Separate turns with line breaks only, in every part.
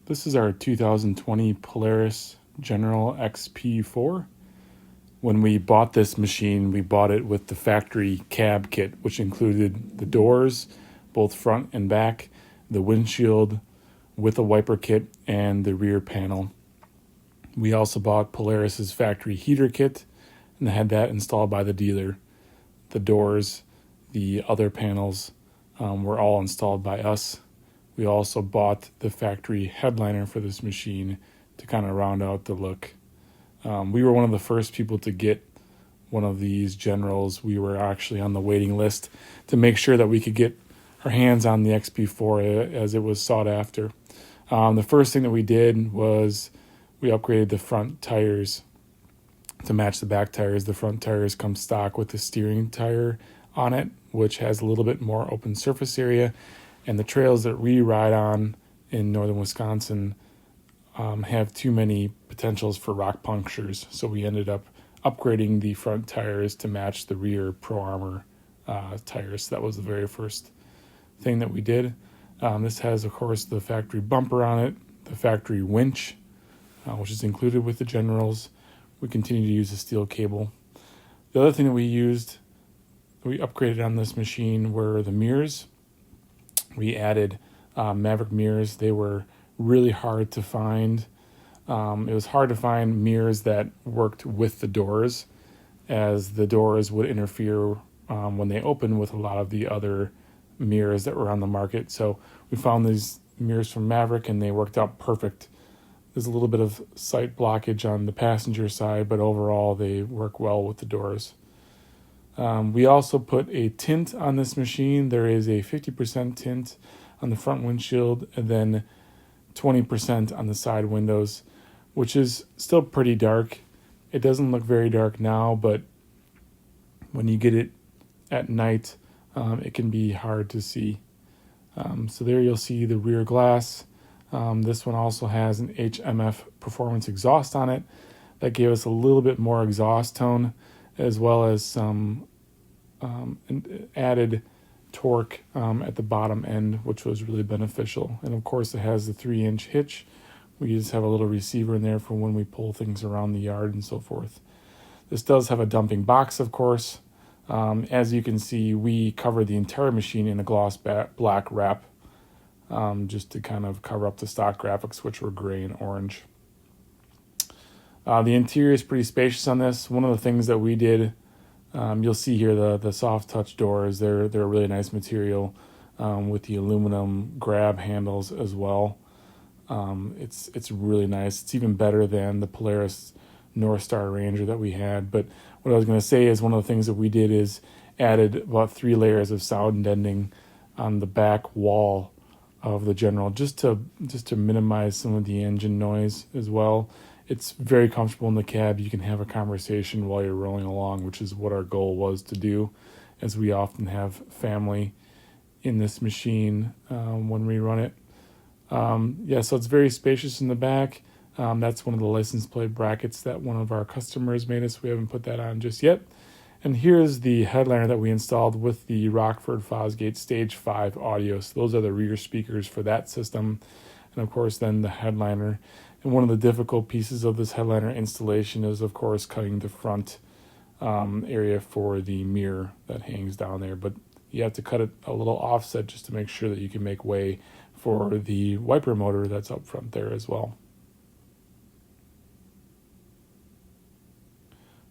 This is our 2020 Polaris General XP4. When we bought this machine, we bought it with the factory cab kit, which included the doors, both front and back, the windshield with a wiper kit, and the rear panel. We also bought Polaris's factory heater kit and had that installed by the dealer. The doors, the other panels were all installed by us. We also bought the factory headliner for this machine to kind of round out the look. We were one of the first people to get one of these Generals. We were actually on the waiting list to make sure that we could get our hands on the XP4 as it was sought after. The first thing that we did was we upgraded the front tires to match the back tires. The front tires come stock with the steering tire on it, which has a little bit more open surface area. And the trails that we ride on in northern Wisconsin have too many potentials for rock punctures. So we ended up upgrading the front tires to match the rear Pro Armor tires. So that was the very first thing that we did. This has, of course, the factory bumper on it, the factory winch, which is included with the Generals. We continue to use the steel cable. The other thing that we upgraded on this machine were the mirrors. We added Maverick mirrors. They were really hard to find. It was hard to find mirrors that worked with the doors, as the doors would interfere when they opened with a lot of the other mirrors that were on the market. So we found these mirrors from Maverick and they worked out perfect. There's a little bit of sight blockage on the passenger side, but overall they work well with the doors. We also put a tint on this machine. There is a 50% tint on the front windshield and then 20% on the side windows, which is still pretty dark. It doesn't look very dark now, but when you get it at night, it can be hard to see. So there you'll see the rear glass. This one also has an HMF performance exhaust on it that gave us a little bit more exhaust tone, as well as some added torque at the bottom end, which was really beneficial. And of course it has the 3-inch hitch. We just have a little receiver in there for when we pull things around the yard and so forth. This does have a dumping box, of course. As you can see, we covered the entire machine in a gloss black wrap, just to kind of cover up the stock graphics, which were gray and orange. The interior is pretty spacious on this. One of the things that we did, you'll see here the soft touch doors. They're a really nice material with the aluminum grab handles as well. It's really nice. It's even better than the Polaris North Star Ranger that we had. But what I was going to say is one of the things that we did is added about 3 layers of sound deadening on the back wall of the General, just to minimize some of the engine noise as well. It's very comfortable in the cab. You can have a conversation while you're rolling along, which is what our goal was to do, as we often have family in this machine when we run it. So it's very spacious in the back. That's one of the license plate brackets that one of our customers made us. We haven't put that on just yet. And here's the headliner that we installed with the Rockford Fosgate Stage 5 audio. So those are the rear speakers for that system. And of course then the headliner. And one of the difficult pieces of this headliner installation is, of course, cutting the front area for the mirror that hangs down there. But you have to cut it a little offset just to make sure that you can make way for the wiper motor that's up front there as well.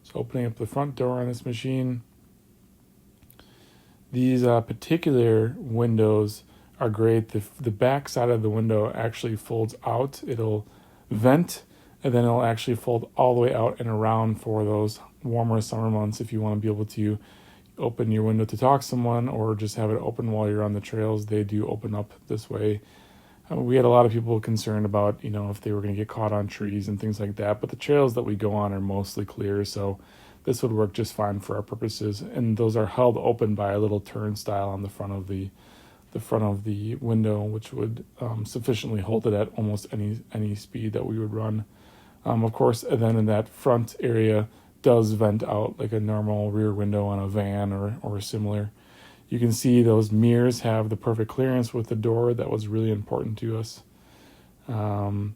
So opening up the front door on this machine. These particular windows are great. The back side of the window actually folds out. It'll vent, and then it'll actually fold all the way out and around for those warmer summer months if you want to be able to open your window to talk to someone or just have it open while you're on the trails. They do open up this way. We had a lot of people concerned about, if they were going to get caught on trees and things like that, but the trails that we go on are mostly clear, so this would work just fine for our purposes. And those are held open by a little turnstile on the front of the window, which would sufficiently hold it at almost any speed that we would run. Of course, and then in that front area does vent out like a normal rear window on a van or similar. You can see those mirrors have the perfect clearance with the door. That was really important to us. and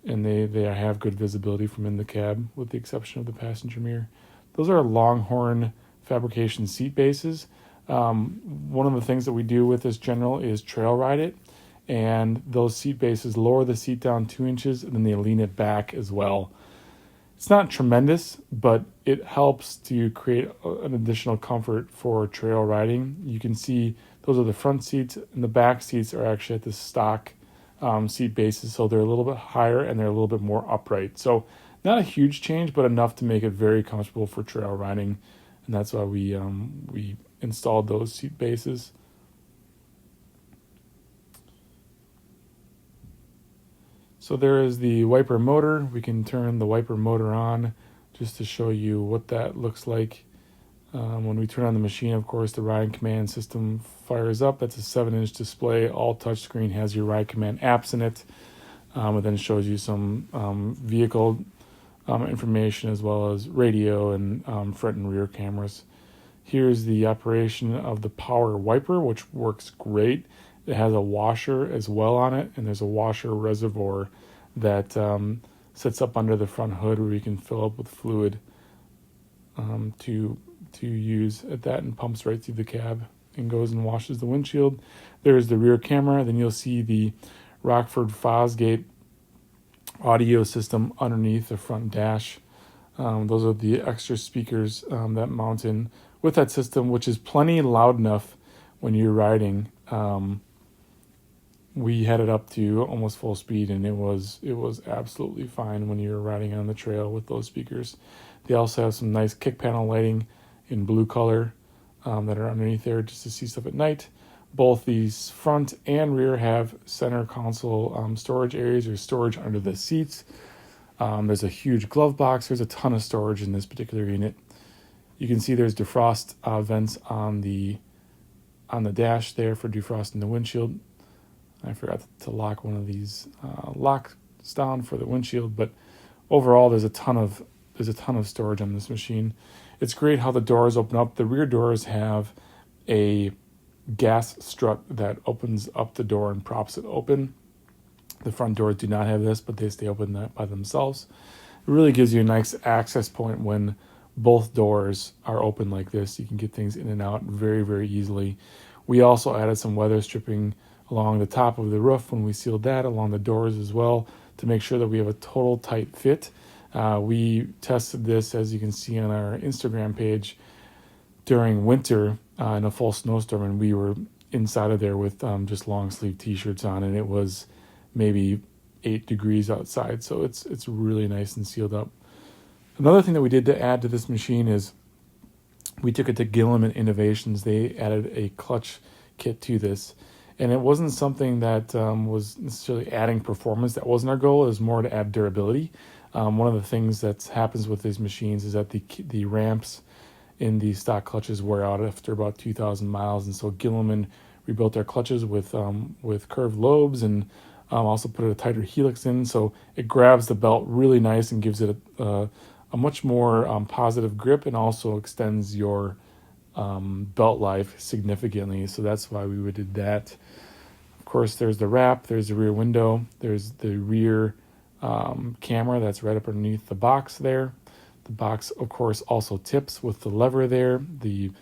they have good visibility from in the cab, with the exception of the passenger mirror. Those are Longhorn fabrication seat bases. One of the things that we do with this General is trail ride it, and those seat bases lower the seat down 2 inches, and then they lean it back as well. It's not tremendous, but it helps to create an additional comfort for trail riding. You can see those are the front seats, and the back seats are actually at the stock seat bases, so they're a little bit higher and they're a little bit more upright. So not a huge change, but enough to make it very comfortable for trail riding, and that's why we installed those seat bases. So there is the wiper motor. We can turn the wiper motor on just to show you what that looks like. When we turn on the machine, of course, the ride command system fires up. That's a 7-inch display, all touchscreen, has your ride command apps in it. It then shows you some vehicle information, as well as radio and front and rear cameras. Here's the operation of the power wiper, which works great. It has a washer as well on it, and there's a washer reservoir that sits up under the front hood where you can fill up with fluid to use at that, and pumps right through the cab and goes and washes the windshield. There's the rear camera. Then you'll see the Rockford Fosgate audio system underneath the front dash. Those are the extra speakers that mount in with that system, which is plenty loud enough when you're riding. We had it up to almost full speed, and it was absolutely fine when you're riding on the trail with those speakers. They also have some nice kick panel lighting in blue color that are underneath there just to see stuff at night. Both these front and rear have center console storage areas, or storage under the seats. There's a huge glove box. There's a ton of storage in this particular unit. You can see there's defrost vents on the dash there for defrosting the windshield. I forgot to lock one of these locks down for the windshield, but overall there's a ton of storage on this machine. It's great how the doors open up. The rear doors have a gas strut that opens up the door and props it open. The front doors do not have this, but they stay open by themselves. It really gives you a nice access point when both doors are open like this. You can get things in and out very, very easily. We also added some weather stripping along the top of the roof when we sealed that, along the doors as well, to make sure that we have a total tight fit. We tested this, as you can see on our Instagram page, during winter in a full snowstorm, and we were inside of there with just long sleeve t-shirts on, and it was maybe 8 degrees outside, so it's really nice and sealed up. Another thing that we did to add to this machine is we took it to Gilliman Innovations. They added a clutch kit to this, and it wasn't something that was necessarily adding performance. That wasn't our goal. It was more to add durability. One of the things that happens with these machines is that the ramps in the stock clutches wear out after about 2,000 miles, and so Gilliman rebuilt their clutches with curved lobes, and also put a tighter helix in, so it grabs the belt really nice and gives it a much more positive grip, and also extends your belt life significantly. So that's why we did that. Of course, there's the wrap, there's the rear window, there's the rear camera that's right up underneath the box there. The box, of course, also tips with the lever there. The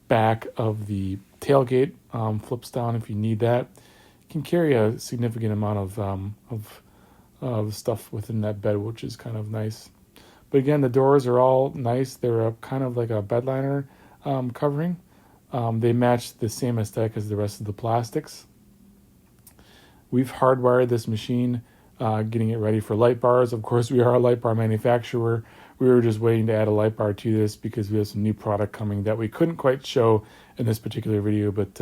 back of the tailgate flips down if you need that. You can carry a significant amount of stuff within that bed, which is kind of nice. But again, the doors are all nice. They're kind of like a bed liner covering. They match the same aesthetic as the rest of the plastics. We've hardwired this machine, getting it ready for light bars. Of course, we are a light bar manufacturer. We were just waiting to add a light bar to this because we have some new product coming that we couldn't quite show in this particular video, but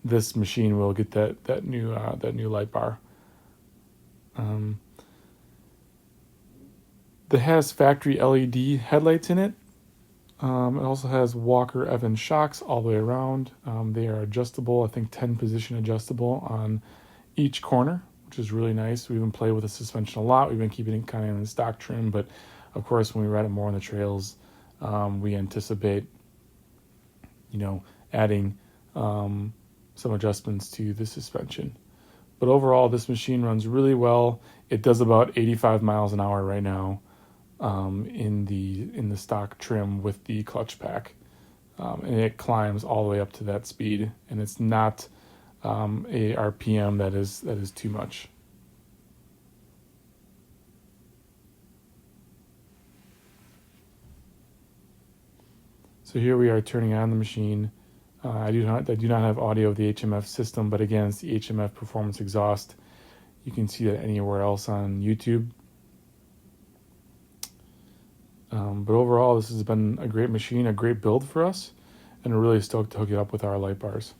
this machine will get that new light bar. It has factory LED headlights in it. It also has Walker Evans shocks all the way around. They are adjustable, I think 10 position adjustable on each corner, which is really nice. We've been playing with the suspension a lot. We've been keeping it kind of in stock trim, but of course when we ride it more on the trails, we anticipate, adding some adjustments to the suspension. But overall, this machine runs really well. It does about 85 miles an hour right now in the stock trim with the clutch pack, and it climbs all the way up to that speed. And it's not a RPM that is too much. So here we are turning on the machine. I do not have audio of the HMF system, but again, it's the HMF performance exhaust. You can see that anywhere else on YouTube. But overall, this has been a great machine, a great build for us, and we're really stoked to hook it up with our light bars.